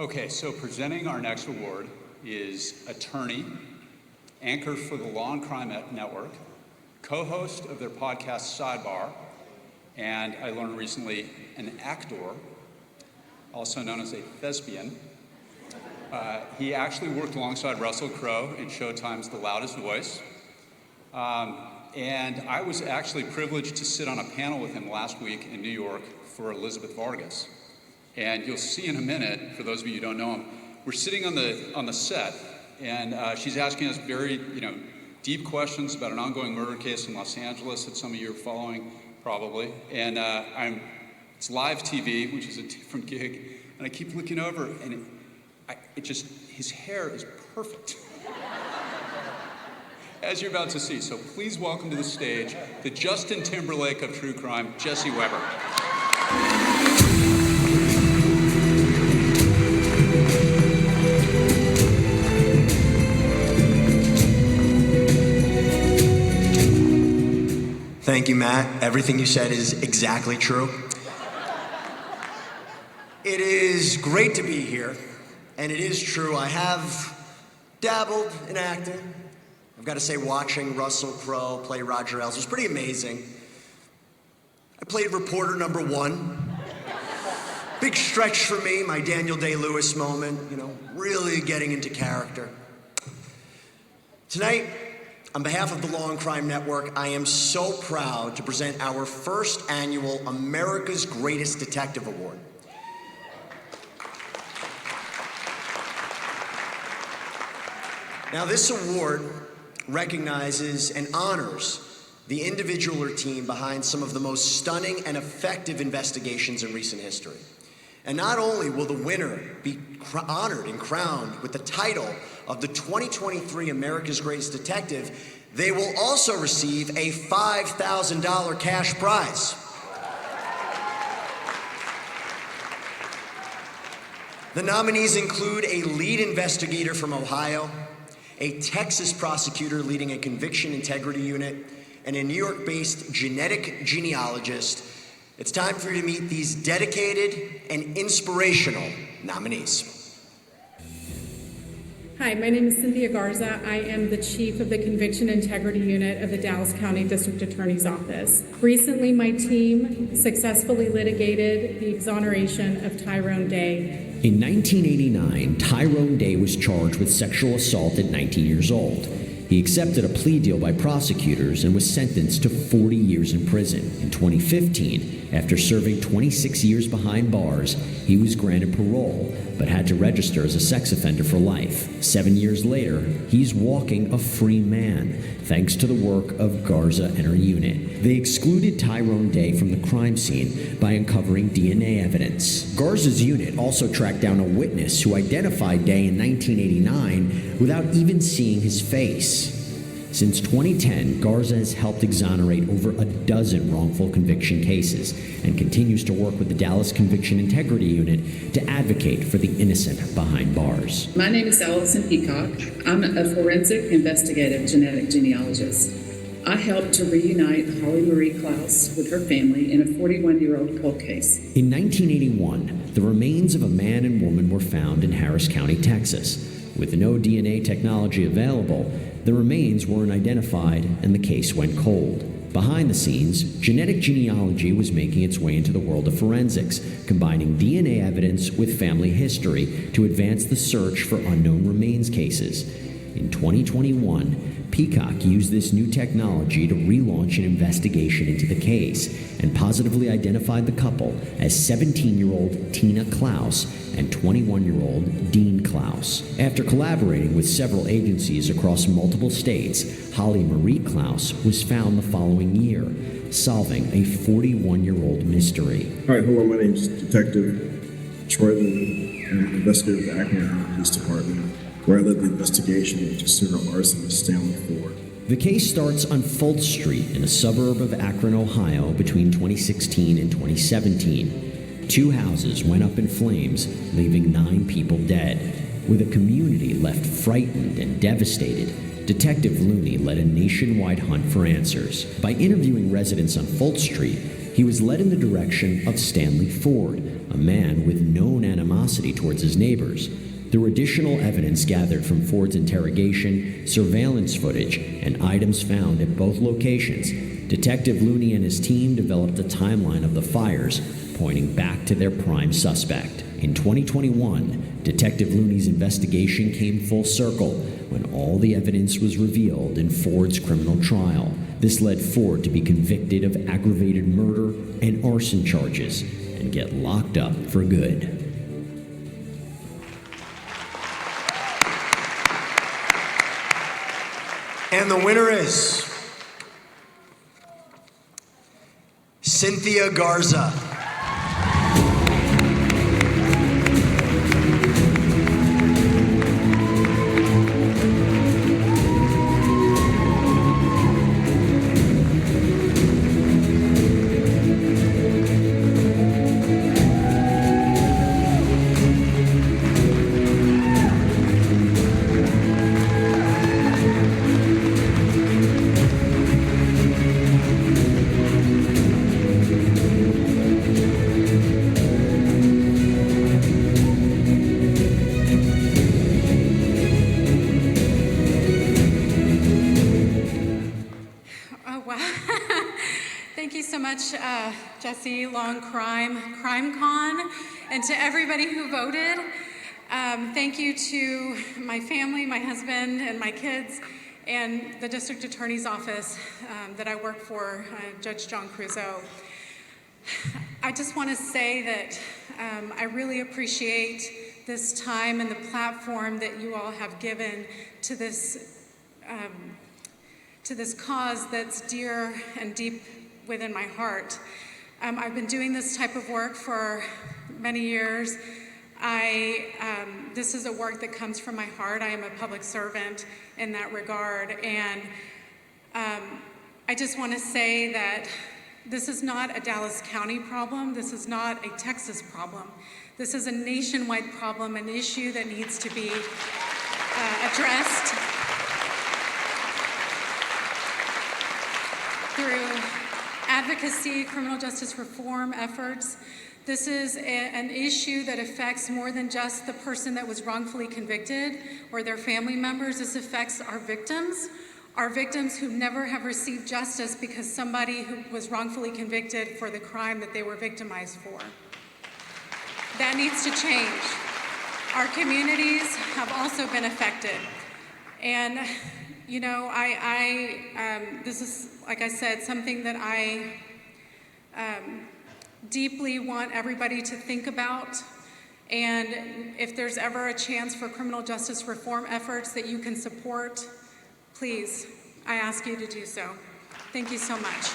Okay, so presenting our next award is attorney, anchor for the Law&Crime Network, co-host of their podcast Sidebar, and I learned recently an actor, also known as a thespian. He actually worked alongside Russell Crowe in Showtime's The Loudest Voice. And I was actually privileged to sit on a panel with him last week in New York for Elizabeth Vargas. And you'll see in a minute, for those of you who don't know him, we're sitting on the set, and she's asking us very, deep questions about an ongoing murder case in Los Angeles that some of you are following, probably. And it's live TV, which is a different gig, and I keep looking over, and his hair is perfect. As you're about to see. So please welcome to the stage the Justin Timberlake of true crime, Jesse Weber. Thank you, Matt. Everything you said is exactly true. It is great to be here, and it is true. I have dabbled in acting. I've got to say, watching Russell Crowe play Roger Ailes was pretty amazing. I played reporter number 1. Big stretch for me, my Daniel Day-Lewis moment, really getting into character. Tonight, on behalf of the Law&Crime Network, I am so proud to present our first annual America's Greatest Detective Award. Now, this award recognizes and honors the individual or team behind some of the most stunning and effective investigations in recent history. And not only will the winner be honored and crowned with the title of the 2023 America's Greatest Detective, they will also receive a $5,000 cash prize. The nominees include a lead investigator from Ohio, a Texas prosecutor leading a conviction integrity unit, and a New York-based genetic genealogist. It's time for you to meet these dedicated and inspirational nominees. Hi, my name is Cynthia Garza. I am the chief of the Conviction Integrity Unit of the Dallas County District Attorney's Office. Recently, my team successfully litigated the exoneration of Tyrone Day. In 1989, Tyrone Day was charged with sexual assault at 19 years old. He accepted a plea deal by prosecutors and was sentenced to 40 years in prison. In 2015, after serving 26 years behind bars, he was granted parole, but had to register as a sex offender for life. 7 years later, he's walking a free man, thanks to the work of Garza and her unit. They excluded Tyrone Day from the crime scene by uncovering DNA evidence. Garza's unit also tracked down a witness who identified Day in 1989 without even seeing his face. Since 2010, Garza has helped exonerate over a dozen wrongful conviction cases and continues to work with the Dallas Conviction Integrity Unit to advocate for the innocent behind bars. My name is Allison Peacock. I'm a forensic investigative genetic genealogist. I helped to reunite Holly Marie Klaus with her family in a 41-year-old cold case. In 1981, the remains of a man and woman were found in Harris County, Texas. With no DNA technology available, the remains weren't identified and the case went cold. Behind the scenes, genetic genealogy was making its way into the world of forensics, combining DNA evidence with family history to advance the search for unknown remains cases. In 2021, Peacock used this new technology to relaunch an investigation into the case and positively identified the couple as 17-year-old Tina Klaus and 21-year-old Dean Klaus. After collaborating with several agencies across multiple states, Holly Marie Klaus was found the following year, solving a 41-year-old mystery. Hi, hello, my name is Detective Troy Lilly. I'm an investigator with the Akron County Police Department, where I led the investigation into serial arsonist Stanley Ford. The case starts on Fulton Street in a suburb of Akron, Ohio, between 2016 and 2017. 2 houses went up in flames, leaving 9 people dead. With a community left frightened and devastated, Detective Looney led a nationwide hunt for answers. By interviewing residents on Fulton Street, he was led in the direction of Stanley Ford, a man with known animosity towards his neighbors. Through additional evidence gathered from Ford's interrogation, surveillance footage, and items found at both locations, Detective Looney and his team developed a timeline of the fires, pointing back to their prime suspect. In 2021, Detective Looney's investigation came full circle when all the evidence was revealed in Ford's criminal trial. This led Ford to be convicted of aggravated murder and arson charges and get locked up for good. And the winner is Cynthia Garza. Jesse, Law&Crime, CrimeCon, and to everybody who voted. Thank you to my family, my husband, and my kids, and the District Attorney's Office that I work for, Judge John Crusoe. I just want to say that I really appreciate this time and the platform that you all have given to this cause that's dear and deep within my heart. I've been doing this type of work for many years. This is a work that comes from my heart. I am a public servant in that regard. And I just want to say that this is not a Dallas County problem. This is not a Texas problem. This is a nationwide problem, an issue that needs to be addressed through advocacy, criminal justice reform efforts. This is an issue that affects more than just the person that was wrongfully convicted or their family members. This affects our victims who never have received justice because somebody who was wrongfully convicted for the crime that they were victimized for. That needs to change. Our communities have also been affected. And you know, this is, like I said, something that I deeply want everybody to think about. And if there's ever a chance for criminal justice reform efforts that you can support, please, I ask you to do so. Thank you so much.